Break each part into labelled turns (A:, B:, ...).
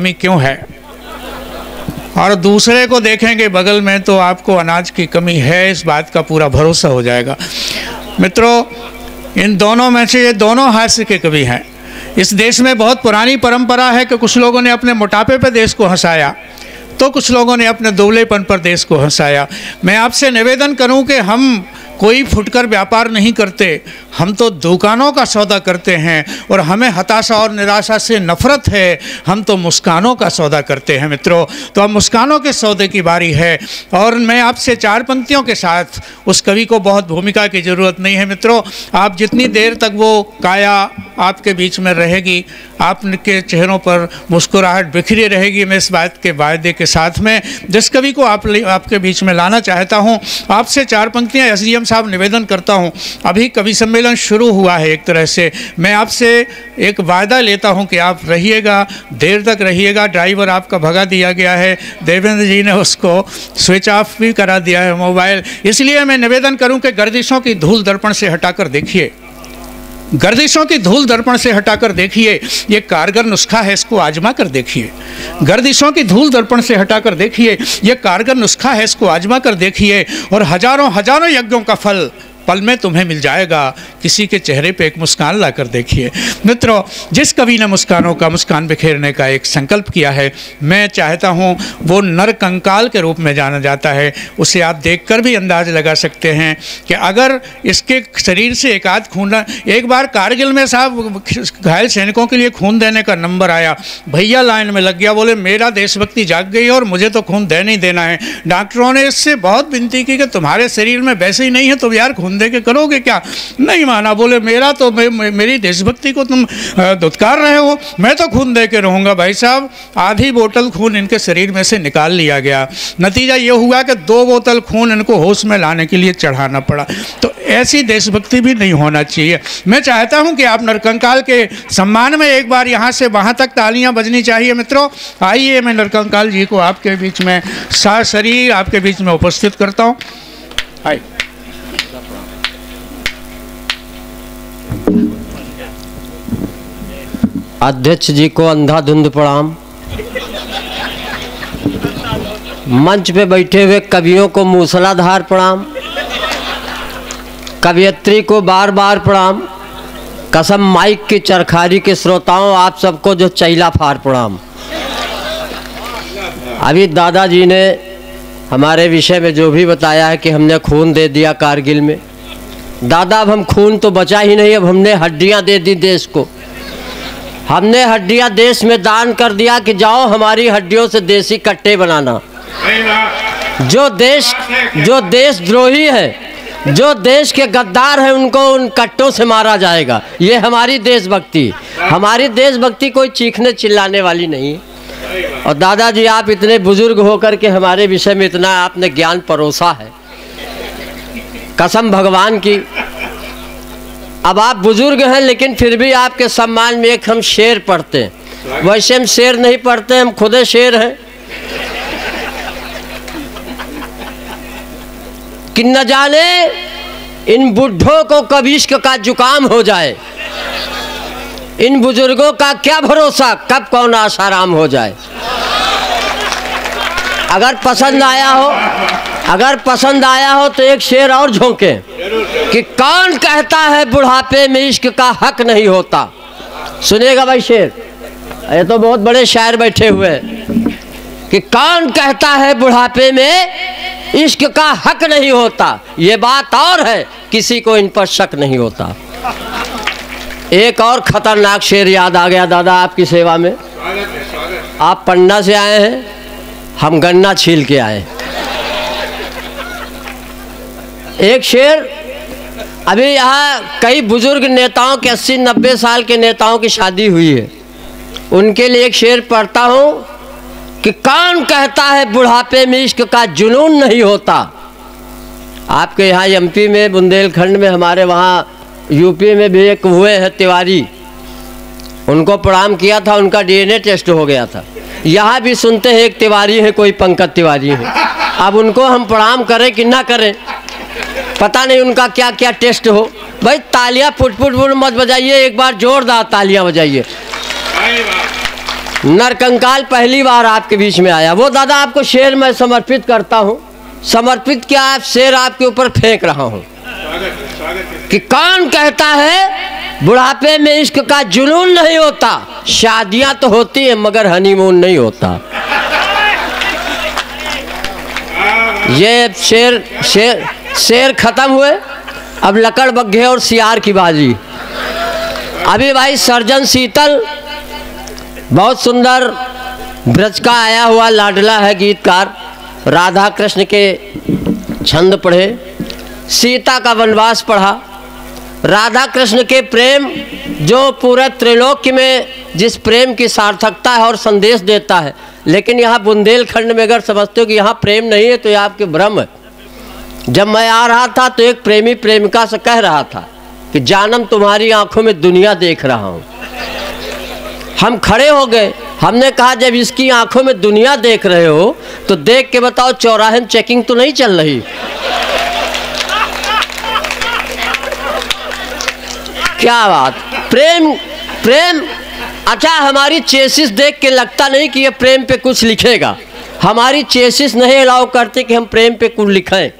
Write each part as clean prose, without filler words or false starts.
A: कमी क्यों है, और दूसरे को देखेंगे बगल में तो आपको अनाज की कमी है, इस बात का पूरा भरोसा हो जाएगा। मित्रों, इन दोनों में से ये दोनों हास्य के कवि हैं। इस देश में बहुत पुरानी परंपरा है कि कुछ लोगों ने अपने मोटापे पर देश को हंसाया, तो कुछ लोगों ने अपने दुबलेपन पर देश को हंसाया। मैं आपसे निवेदन करूं कि हम कोई फुटकर व्यापार नहीं करते, हम तो दुकानों का सौदा करते हैं, और हमें हताशा और निराशा से नफरत है, हम तो मुस्कानों का सौदा करते हैं। मित्रों, तो अब मुस्कानों के सौदे की बारी है, और मैं आपसे 4 पंक्तियों के साथ, उस कवि को बहुत भूमिका की ज़रूरत नहीं है मित्रों, आप जितनी देर तक वो काया आपके बीच में रहेगी, आपके चेहरों पर मुस्कुराहट बिखरी रहेगी, मैं इस बात के वायदे के साथ में जिस कवि को आपके बीच में लाना चाहता हूँ, आपसे 4 पंक्तियाँ एसडीएम साहब निवेदन करता हूँ। अभी कवि सम्मेलन शुरू हुआ है, एक तरह से मैं आपसे एक वायदा लेता हूँ कि आप रहिएगा, देर तक रहिएगा। ड्राइवर आपका भगा दिया गया है, देवेंद्र जी ने उसको स्विच ऑफ भी करा दिया है मोबाइल, इसलिए मैं निवेदन करूँ कि गर्दिशों की धूल दर्पण से हटाकर देखिए, गर्दिशों की धूल दर्पण से हटाकर देखिए, ये कारगर नुस्खा है, इसको आजमा कर देखिए। गर्दिशों की धूल दर्पण से हटाकर देखिए, ये कारगर नुस्खा है, इसको आजमा कर देखिए, और हजारों हजारों यज्ञों का फल पल में तुम्हें मिल जाएगा, किसी के चेहरे पे एक मुस्कान लाकर देखिए। मित्रों, जिस कवि ने मुस्कानों का मुस्कान बिखेरने का एक संकल्प किया है, मैं चाहता हूँ वो नर कंकाल के रूप में जाना जाता है। उसे आप देखकर भी अंदाज लगा सकते हैं कि अगर इसके शरीर से एक आध खून, एक बार कारगिल में साहब घायल सैनिकों के लिए खून देने का नंबर आया, भैया लाइन में लग गया, बोले मेरा देशभक्ति जाग गई और मुझे तो खून देना ही देना है। डॉक्टरों ने इससे बहुत विनती की कि तुम्हारे शरीर में वैसे ही नहीं है तो यार खून दे के करोगे क्या, नहीं माना, बोले मेरा तो मेरी देशभक्ति को तुम दुत्कार रहे हो, मैं तो खून दे के रहूँगा। भाई साहब, आधी बोतल खून इनके शरीर में से निकाल लिया गया, नतीजा ये हुआ कि 2 बोतल खून इनको होश में लाने के लिए चढ़ाना पड़ा। तो ऐसी देशभक्ति भी नहीं होना चाहिए। मैं चाहता हूं कि आप नरकंकाल के सम्मान में एक बार यहां से वहां तक तालियां बजनी चाहिए। मित्रों, आइए मैं नरकंकाल जी को आपके बीच में सशरीर आपके बीच में उपस्थित करता हूं। आइए।
B: अध्यक्ष जी को अंधाधुंध प्रणाम। मंच पे बैठे हुए कवियों को मूसलाधार प्रणाम। कवियत्री को बार बार प्रणाम। कसम माइक की चरखारी के श्रोताओं, आप सबको जो चैला फार प्रणाम। अभी दादाजी ने हमारे विषय में जो भी बताया है कि हमने खून दे दिया कारगिल में। दादा, अब हम खून तो बचा ही नहीं, अब हमने हड्डियां दे दी देश को। हमने हड्डियां देश में दान कर दिया कि जाओ हमारी हड्डियों से देसी कट्टे बनाना। जो देशद्रोही है, जो देश के गद्दार हैं, उनको उन कट्टों से मारा जाएगा। ये हमारी देशभक्ति। हमारी देशभक्ति कोई चीखने चिल्लाने वाली नहीं है। और दादाजी, आप इतने बुजुर्ग होकर के हमारे विषय में इतना आपने ज्ञान परोसा है, कसम भगवान की। अब आप बुजुर्ग हैं, लेकिन फिर भी आपके सम्मान में एक हम शेर पढ़ते हैं। वैसे हम शेर नहीं पढ़ते, हम खुदे शेर हैं। कि न जाने इन बुढ़ों को कब इश्क का जुकाम हो जाए, इन बुजुर्गों का क्या भरोसा कब कौन आसाराम हो जाए। अगर पसंद आया हो तो एक शेर और झोंके कि कौन कहता है बुढ़ापे में इश्क का हक नहीं होता। सुनिएगा भाई शेर, ये तो बहुत बड़े शायर बैठे हुए हैं। कि कौन कहता है बुढ़ापे में इश्क का हक नहीं होता, ये बात और है किसी को इन पर शक नहीं होता। एक और खतरनाक शेर याद आ गया दादा आपकी सेवा में। आप पन्ना से आए हैं, हम गन्ना छील के आए। एक शेर, अभी यहाँ कई बुजुर्ग नेताओं के 80-90 साल के नेताओं की शादी हुई है, उनके लिए एक शेर पढ़ता हूँ कि कौन कहता है बुढ़ापे में इश्क का जुनून नहीं होता। आपके यहाँ एमपी में, बुंदेलखंड में, हमारे वहाँ यूपी में भी एक हुए हैं तिवारी, उनको प्रणाम किया था, उनका डीएनए टेस्ट हो गया था। यहाँ भी सुनते हैं एक तिवारी है, कोई पंकज तिवारी है। अब उनको हम प्रणाम करें कि ना करें, पता नहीं उनका क्या क्या टेस्ट हो। भाई तालियां फुट फुट मत बजाइए, एक बार जोरदार तालियां बजाइए। नरकंकाल पहली बार आपके बीच में आया। वो दादा आपको शेर मैं समर्पित करता हूँ। समर्पित क्या, आप शेर आपके ऊपर फेंक रहा हूँ कि कौन कहता है बुढ़ापे में इश्क का जुनून नहीं होता। शादियां तो होती हैं मगर हनीमून नहीं होता। ये शेर शेर शेर खत्म हुए, अब लकड़ बग्घे और सियार की बाजी। अभी भाई सर्जन शीतल बहुत सुंदर ब्रज का आया हुआ लाडला है गीतकार, राधा कृष्ण के छंद पढ़े, सीता का वनवास पढ़ा, राधा कृष्ण के प्रेम जो पूरे त्रिलोक में जिस प्रेम की सार्थकता है और संदेश देता है। लेकिन यहाँ बुंदेलखंड में अगर समझते हो कि यहाँ प्रेम नहीं है तो ये आपके भ्रम है। जब मैं आ रहा था तो एक प्रेमी प्रेमिका से कह रहा था कि जानम तुम्हारी आंखों में दुनिया देख रहा हूँ। हम खड़े हो गए, हमने कहा जब इसकी आंखों में दुनिया देख रहे हो तो देख के बताओ चौराहे में चेकिंग तो नहीं चल रही। क्या बात, प्रेम प्रेम। अच्छा, हमारी चेसिस देख के लगता नहीं कि ये प्रेम पे कुछ लिखेगा। हमारी चेसिस नहीं अलाउ करते कि हम प्रेम पे कुछ लिखें।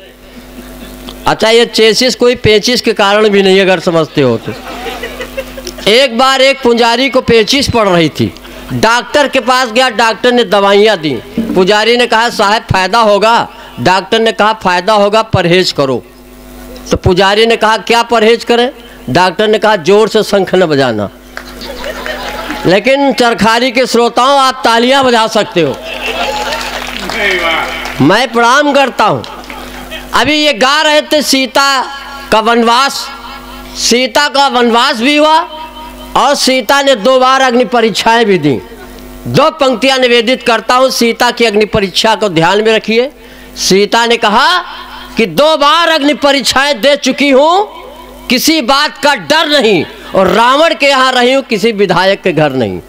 B: अच्छा, ये चेसिस कोई पेचिस के कारण भी नहीं, अगर समझते हो तो। एक बार एक पुजारी को पेचिस पड़ रही थी, डॉक्टर के पास गया, डॉक्टर ने दवाइयाँ दी। पुजारी ने कहा साहब फायदा होगा, डॉक्टर ने कहा फायदा होगा, परहेज करो। तो पुजारी ने कहा क्या परहेज करें? डॉक्टर ने कहा जोर से शंख न बजाना। लेकिन चरखारी के श्रोताओं, आप तालियां बजा सकते हो, मैं प्रणाम करता हूं। अभी ये गा रहे थे सीता का वनवास। सीता का वनवास भी हुआ और सीता ने 2 बार अग्नि परीक्षाएं भी दी। 2 पंक्तियां निवेदित करता हूं, सीता की अग्नि परीक्षा को ध्यान में रखिए। सीता ने कहा कि 2 बार अग्नि परीक्षाएं दे चुकी हूं, किसी बात का डर नहीं, और रावण के यहाँ रही हूं, किसी विधायक के घर नहीं।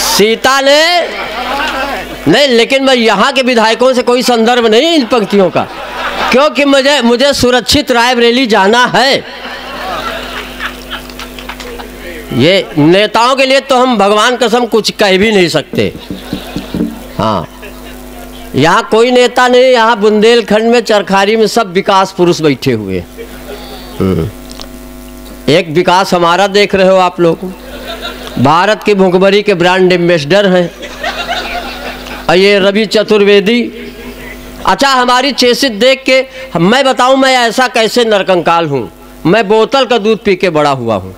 B: सीता ने नहीं, लेकिन मैं यहाँ के विधायकों से कोई संदर्भ नहीं इन पंक्तियों का, क्योंकि मुझे सुरक्षित रायबरेली जाना है। ये नेताओं के लिए तो हम भगवान कसम कुछ कह भी नहीं सकते। हाँ, यहाँ कोई नेता नहीं, यहाँ बुंदेलखंड में चरखारी में सब विकास पुरुष बैठे हुए। एक विकास हमारा देख रहे हो आप लोग, भारत के भुखमरी के ब्रांड एम्बेसडर हैं और ये रवि चतुर्वेदी। अच्छा, हमारी चेसित देख के मैं बताऊं मैं ऐसा कैसे नरकंकाल हूँ। मैं बोतल का दूध पी के बड़ा हुआ हूँ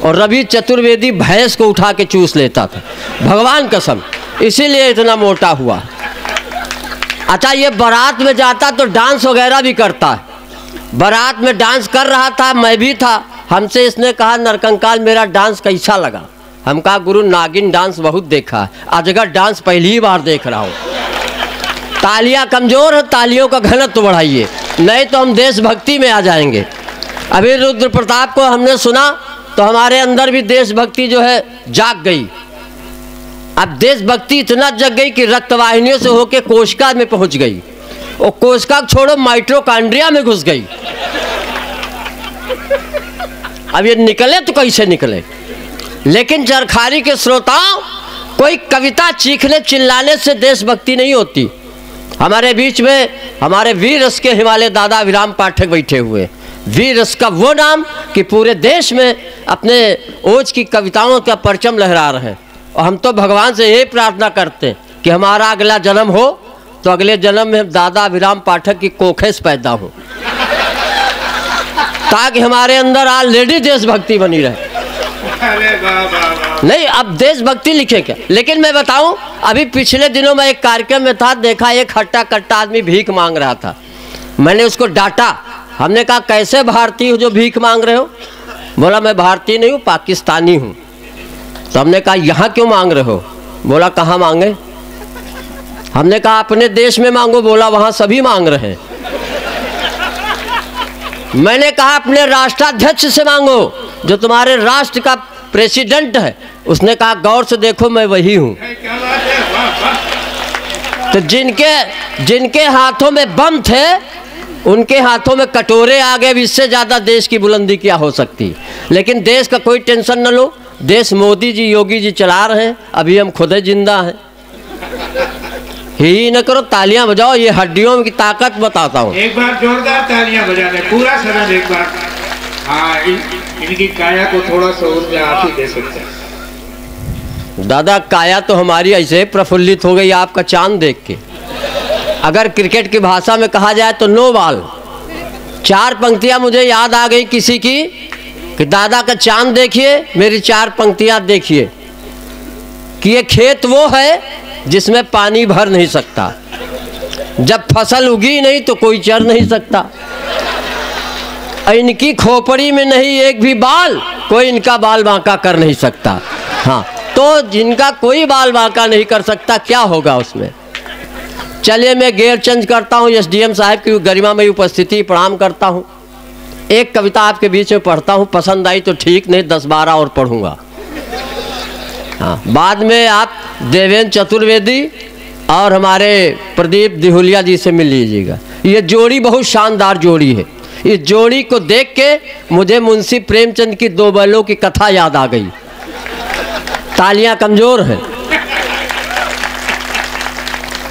B: और रवि चतुर्वेदी भैंस को उठा के चूस लेता था, भगवान कसम, इसीलिए इतना मोटा हुआ। अच्छा, ये बारात में जाता तो डांस वगैरह भी करता है। बारात में डांस कर रहा था, मैं भी था। हमसे इसने कहा नरकंकाल मेरा डांस कैसा लगा? हम कहा गुरु नागिन डांस बहुत देखा है, अजगर डांस पहली बार देख रहा हूँ। तालियां कमजोर है, तालियों का घनत्व बढ़ाइए, नहीं तो हम देशभक्ति में आ जाएंगे। अभी रुद्र प्रताप को हमने सुना तो हमारे अंदर भी देशभक्ति जो है जाग गई। अब देशभक्ति इतना जग गई कि रक्तवाहिनियों से होकर कोशिका में पहुंच गई, और कोशिका छोड़ो माइटोकॉन्ड्रिया में घुस गई। अब ये निकले तो कैसे निकले? लेकिन चरखारी के श्रोताओं, कोई कविता चीखने चिल्लाने से देशभक्ति नहीं होती। हमारे बीच में हमारे वीर रस के हिमालय दादा विराम पाठक बैठे हुए। वीर रस का वो नाम कि पूरे देश में अपने ओज की कविताओं का परचम लहरा रहे हैं। और हम तो भगवान से यही प्रार्थना करते हैं कि हमारा अगला जन्म हो तो अगले जन्म में दादा विराम पाठक की कोखे से पैदा हो, ताकि हमारे अंदर ऑलरेडी देशभक्ति बनी रहे। नहीं, अब देशभक्ति लिखे क्या? लेकिन मैं बताऊं, अभी पिछले दिनों में एक कार्यक्रम में था, देखा एक हट्टा कट्टा आदमी भीख मांग रहा था। मैंने उसको डांटा, हमने कहा कैसे भारतीय हो जो भीख मांग रहे हो? बोला मैं भारतीय नहीं हूँ, पाकिस्तानी हूँ। तो हमने कहा यहाँ क्यों मांग रहे हो? बोला कहाँ मांगे? हमने कहा अपने देश में मांगो। बोला वहाँ सभी मांग रहे हैं। मैंने कहा अपने राष्ट्राध्यक्ष से मांगो, जो तुम्हारे राष्ट्र का प्रेसिडेंट है। उसने कहा गौर से देखो मैं वही हूँ। तो जिनके हाथों में बम थे उनके हाथों में कटोरे आ गए, इससे ज़्यादा देश की बुलंदी क्या हो सकती। लेकिन देश का कोई टेंशन न लो, देश मोदी जी योगी जी चला रहे हैं, अभी हम खुद जिंदा हैं। ही न करो, तालियां बजाओ, ये हड्डियों की ताकत बताता हूँ।
A: एक बार जोरदार तालियां बजा दें पूरा सदन एक बार। हाँ, इनकी काया को थोड़ा सा ऊर्जा आप ही दे सकते हैं।
B: दादा काया तो हमारी ऐसे प्रफुल्लित हो गई आपका चांद देख के। अगर क्रिकेट की भाषा में कहा जाए तो नो बॉल। 4 पंक्तियां मुझे याद आ गई किसी की कि दादा का चांद देखिए, मेरी 4 पंक्तियां देखिए कि ये खेत वो है जिसमें पानी भर नहीं सकता, जब फसल उगी नहीं तो कोई चर नहीं सकता, इनकी खोपड़ी में नहीं एक भी बाल, कोई इनका बाल बांका कर नहीं सकता। हाँ, तो जिनका कोई बाल बांका नहीं कर सकता क्या होगा उसमें। चलिए मैं गेर चेंज करता हूँ, एसडीएम साहब की गरिमामयी उपस्थिति प्रणाम करता हूँ। एक कविता आपके बीच में पढ़ता हूँ, पसंद आई तो ठीक, नहीं 10-12 और पढ़ूंगा। हाँ, बाद में आप देवेंद्र चतुर्वेदी और हमारे प्रदीप दिहुलिया जी से मिल लीजिएगा। ये जोड़ी बहुत शानदार जोड़ी है। इस जोड़ी को देख के मुझे मुंशी प्रेमचंद की 2 बैलों की कथा याद आ गई। तालियां कमजोर हैं,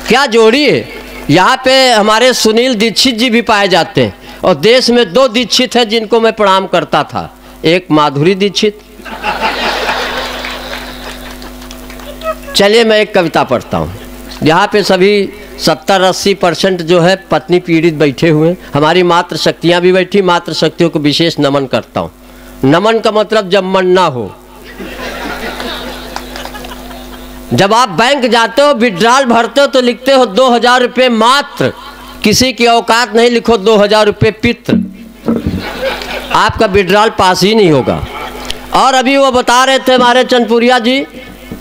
B: क्या जोड़ी है। यहाँ पे हमारे सुनील दीक्षित जी भी पाए जाते हैं, और देश में 2 दीक्षित हैं जिनको मैं प्रणाम करता था। एक माधुरी दीक्षित। चलिए मैं एक कविता पढ़ता हूँ। यहाँ पे सभी 70-80% जो है पत्नी पीड़ित बैठे हुए हैं, हमारी मातृ शक्तियाँ भी बैठी। मातृ शक्तियों को विशेष नमन करता हूँ। नमन का मतलब जब मन ना हो, जब आप बैंक जाते हो विड्रॉल भरते हो तो लिखते हो 2000 रुपये मात्र, किसी की औकात नहीं, लिखो 2000 रुपये पित्र, आपका विड्रॉल पास ही नहीं होगा। और अभी वो बता रहे थे हमारे चंदपुरिया जी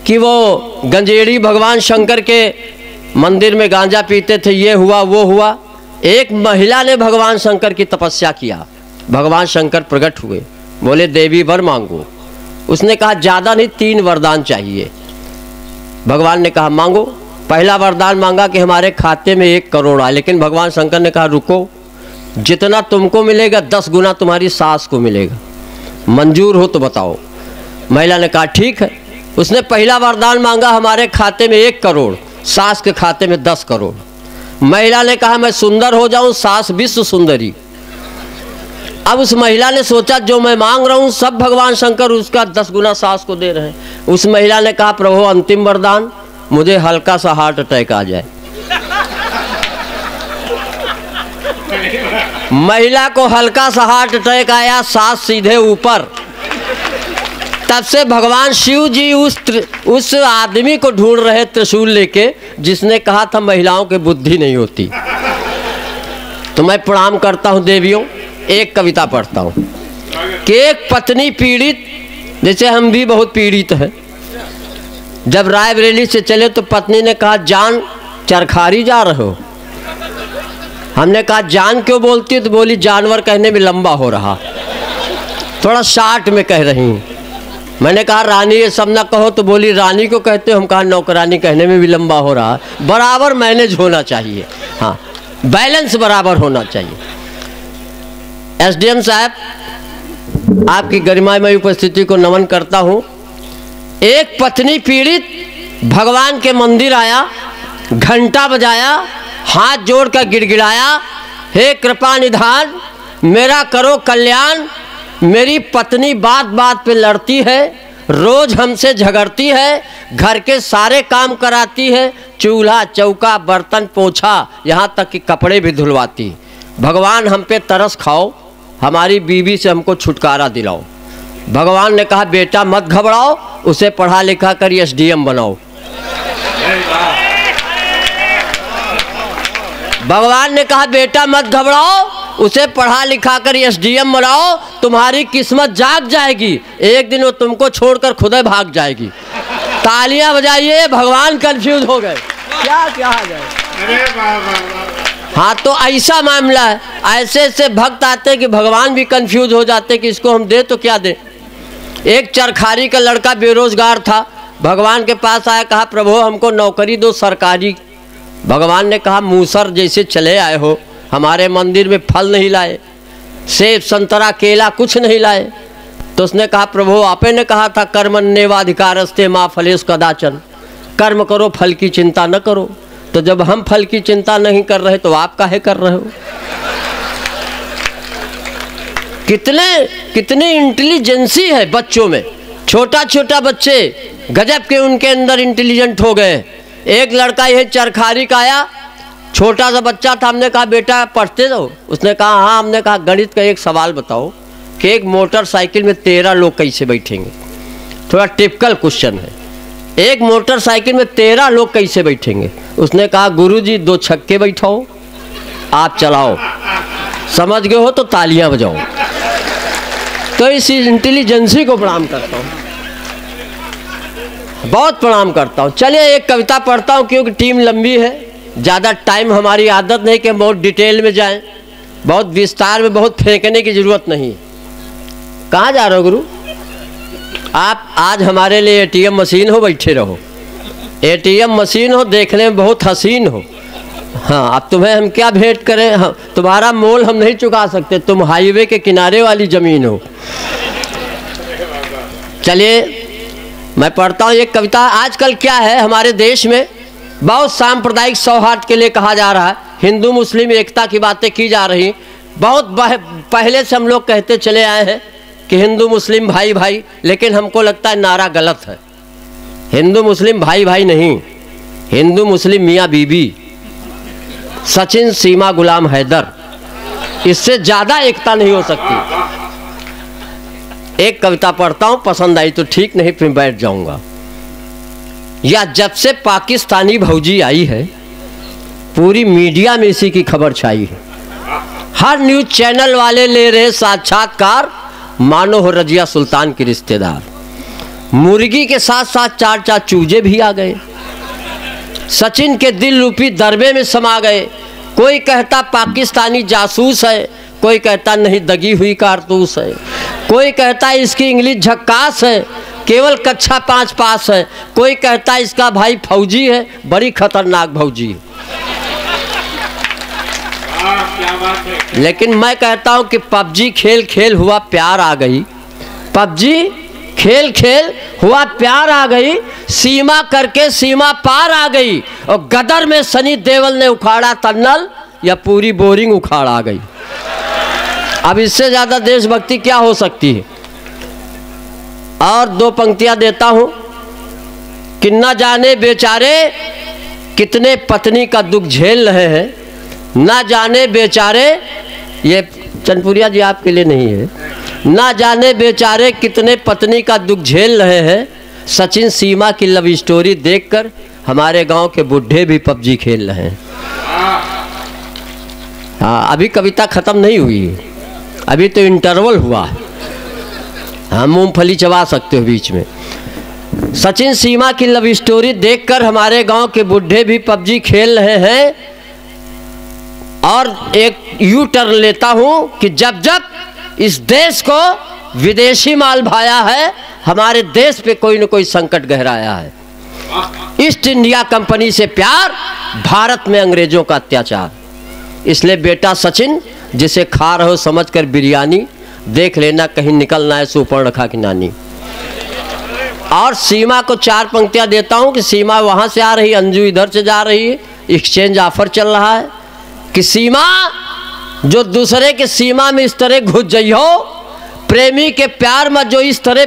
B: कि वो गंजेड़ी भगवान शंकर के मंदिर में गांजा पीते थे, ये हुआ वो हुआ। एक महिला ने भगवान शंकर की तपस्या किया, भगवान शंकर प्रकट हुए, बोले देवी वर मांगो। उसने कहा ज़्यादा नहीं, 3 वरदान चाहिए। भगवान ने कहा मांगो। पहला वरदान मांगा कि हमारे खाते में 1 करोड़ आए, लेकिन भगवान शंकर ने कहा रुको, जितना तुमको मिलेगा 10 गुना तुम्हारी सास को मिलेगा, मंजूर हो तो बताओ। महिला ने कहा ठीक है। उसने पहला वरदान मांगा हमारे खाते में 1 करोड़, सास के खाते में 10 करोड़। महिला ने कहा मैं सुंदर हो जाऊं, सास विश्व सुंदरी। अब उस महिला ने सोचा जो मैं मांग रहा हूं सब भगवान शंकर उसका 10 गुना सास को दे रहे हैं। उस महिला ने कहा प्रभु अंतिम वरदान, मुझे हल्का सा हार्ट अटैक आ जाए। महिला को हल्का सा हार्ट अटैक आया, सास सीधे ऊपर। तब से भगवान शिव जी उस आदमी को ढूंढ रहे त्रिशूल लेके जिसने कहा था महिलाओं की बुद्धि नहीं होती। तो मैं प्रणाम करता हूं देवियों। एक कविता पढ़ता हूं कि एक पत्नी पीड़ित, जैसे हम भी बहुत पीड़ित हैं। जब रायबरेली से चले तो पत्नी ने कहा जान चरखारी जा रहे हो। हमने कहा जान क्यों बोलती है, तो बोली जानवर कहने में लंबा हो रहा, थोड़ा शार्ट में कह रही हूँ। मैंने कहा रानी ये सब ना कहो, तो बोली रानी को कहते हो। हम कहा नौकरानी कहने में भी लंबा हो रहा, बराबर मैनेज होना चाहिए। हाँ, बैलेंस बराबर होना चाहिए। एसडीएम साहब आपकी गरिमामयी उपस्थिति को नमन करता हूँ। एक पत्नी पीड़ित भगवान के मंदिर आया, घंटा बजाया, हाथ जोड़कर गिड़गिड़ाया, हे कृपा निधान मेरा करो कल्याण। मेरी पत्नी बात बात पे लड़ती है, रोज हमसे झगड़ती है, घर के सारे काम कराती है, चूल्हा चौका बर्तन पोछा यहाँ तक कि कपड़े भी धुलवाती। भगवान हम पे तरस खाओ, हमारी बीवी से हमको छुटकारा दिलाओ। भगवान ने कहा बेटा मत घबराओ, उसे पढ़ा लिखा कर एसडीएम बनाओ। भगवान ने कहा बेटा मत घबराओ, उसे पढ़ा लिखा कर एसडीएम बनाओ, तुम्हारी किस्मत जाग जाएगी, एक दिन वो तुमको छोड़कर खुद भाग जाएगी। तालियां बजाइए, भगवान कंफ्यूज हो गए, क्या क्या आ जाए। हाँ, तो ऐसा मामला है, ऐसे ऐसे भक्त आते कि भगवान भी कंफ्यूज हो जाते कि इसको हम दे तो क्या दे। एक चरखारी का लड़का बेरोजगार था, भगवान के पास आया, कहा प्रभु हमको नौकरी दो सरकारी। भगवान ने कहा मूसर जैसे चले आए हो, हमारे मंदिर में फल नहीं लाए, सेब संतरा केला कुछ नहीं लाए। तो उसने कहा प्रभु आपे ने कहा था कर्मण्येवाधिकारस्ते माँ फलेषु कदाचन, कर्म करो फल की चिंता न करो। तो जब हम फल की चिंता नहीं कर रहे तो आप काहे कर रहे हो? कितनी इंटेलिजेंसी है बच्चों में। छोटा छोटा बच्चे गजब के उनके अंदर इंटेलिजेंट हो गए। एक लड़का यह चरखारी का आया, छोटा सा बच्चा था। हमने कहा बेटा पढ़ते हो? उसने कहा हाँ। हमने कहा गणित का एक सवाल बताओ कि एक मोटरसाइकिल में 13 लोग कैसे बैठेंगे? थोड़ा टिपिकल क्वेश्चन है, एक मोटरसाइकिल में 13 लोग कैसे बैठेंगे? उसने कहा गुरुजी 2 छक्के बैठाओ, आप चलाओ। समझ गए हो तो तालियां बजाओ। तो इस इंटेलिजेंसी को प्रणाम करता हूँ, बहुत प्रणाम करता हूँ। चलिए एक कविता पढ़ता हूँ क्योंकि टीम लंबी है, ज़्यादा टाइम हमारी आदत नहीं कि हम बहुत डिटेल में जाएं, बहुत विस्तार में, बहुत फेंकने की ज़रूरत नहीं। कहाँ जा रहे हो गुरु? आप आज हमारे लिए एटीएम मशीन हो, बैठे रहो। एटीएम मशीन हो, देखने में बहुत हसीन हो। हाँ, अब तुम्हें हम क्या भेंट करें? हाँ, तुम्हारा मोल हम नहीं चुका सकते, तुम हाईवे के किनारे वाली ज़मीन हो। चलिए मैं पढ़ता हूँ एक कविता। आजकल क्या है हमारे देश में, बहुत सांप्रदायिक सौहार्द के लिए कहा जा रहा है, हिंदू मुस्लिम एकता की बातें की जा रही। बहुत पहले से हम लोग कहते चले आए हैं कि हिंदू मुस्लिम भाई भाई, लेकिन हमको लगता है नारा गलत है। हिंदू मुस्लिम भाई भाई नहीं, हिंदू मुस्लिम मियाँ बीबी, सचिन सीमा गुलाम हैदर, इससे ज़्यादा एकता नहीं हो सकती। एक कविता पढ़ता हूँ, पसंद आई तो ठीक, नहीं फिर बैठ जाऊंगा। या जब से पाकिस्तानी भौजी आई है, पूरी मीडिया में इसी की खबर छाई है। हर न्यूज चैनल वाले ले रहे साक्षात्कार, मानो हो रजिया सुल्तान के रिश्तेदार। मुर्गी के साथ साथ 4 चूजे भी आ गए, सचिन के दिल रूपी दरबे में समा गए। कोई कहता पाकिस्तानी जासूस है, कोई कहता नहीं दगी हुई कारतूस है, कोई कहता इसकी इंग्लिश झक्कास है, केवल कक्षा 5 पास है, कोई कहता इसका भाई फौजी है, बड़ी खतरनाक भौजी है। लेकिन मैं कहता हूं कि पबजी खेल खेल हुआ प्यार आ गई, पबजी खेल खेल हुआ प्यार आ गई, सीमा करके सीमा पार आ गई। और गदर में सनी देओल ने उखाड़ा टनल, या पूरी बोरिंग उखाड़ आ गई। अब इससे ज्यादा देशभक्ति क्या हो सकती है? और 2 पंक्तियां देता हूं कि न जाने बेचारे कितने पत्नी का दुख झेल रहे हैं, न जाने बेचारे, ये चनपुरिया जी आपके लिए नहीं है, न जाने बेचारे कितने पत्नी का दुख झेल रहे हैं। सचिन सीमा की लव स्टोरी देखकर हमारे गांव के बुढ़े भी पबजी खेल रहे हैं। हाँ, अभी कविता खत्म नहीं हुई है, अभी तो इंटरवल हुआ है। हाँ, मूंगफली चबा सकते हो बीच में। सचिन सीमा की लव स्टोरी देखकर हमारे गांव के बुढ़े भी पबजी खेल रहे हैं। और एक यू टर्न लेता हूं कि जब जब इस देश को विदेशी माल भाया है, हमारे देश पे कोई न कोई संकट गहराया है। ईस्ट इंडिया कंपनी से प्यार, भारत में अंग्रेजों का अत्याचार। इसलिए बेटा सचिन, जिसे खा रहे हो समझकर बिरयानी, देख लेना कहीं निकलना है सुपर्णखा की नानी। और सीमा को 4 पंक्तियां देता हूं कि सीमा वहां से आ रही, अंजू इधर से जा रही है, एक्सचेंज ऑफर चल रहा है कि सीमा जो दूसरे के सीमा में इस तरह घुस गई हो, प्रेमी के प्यार में जो इस तरह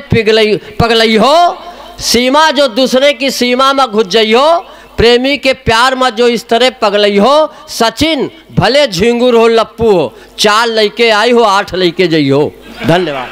B: पगलई हो, सीमा जो दूसरे की सीमा में घुस गई हो, प्रेमी के प्यार में जो इस तरह पगलई हो। सचिन भले झिंगुर हो लप्पू हो, 4 लइके आई हो 8 लइके जई हो। धन्यवाद।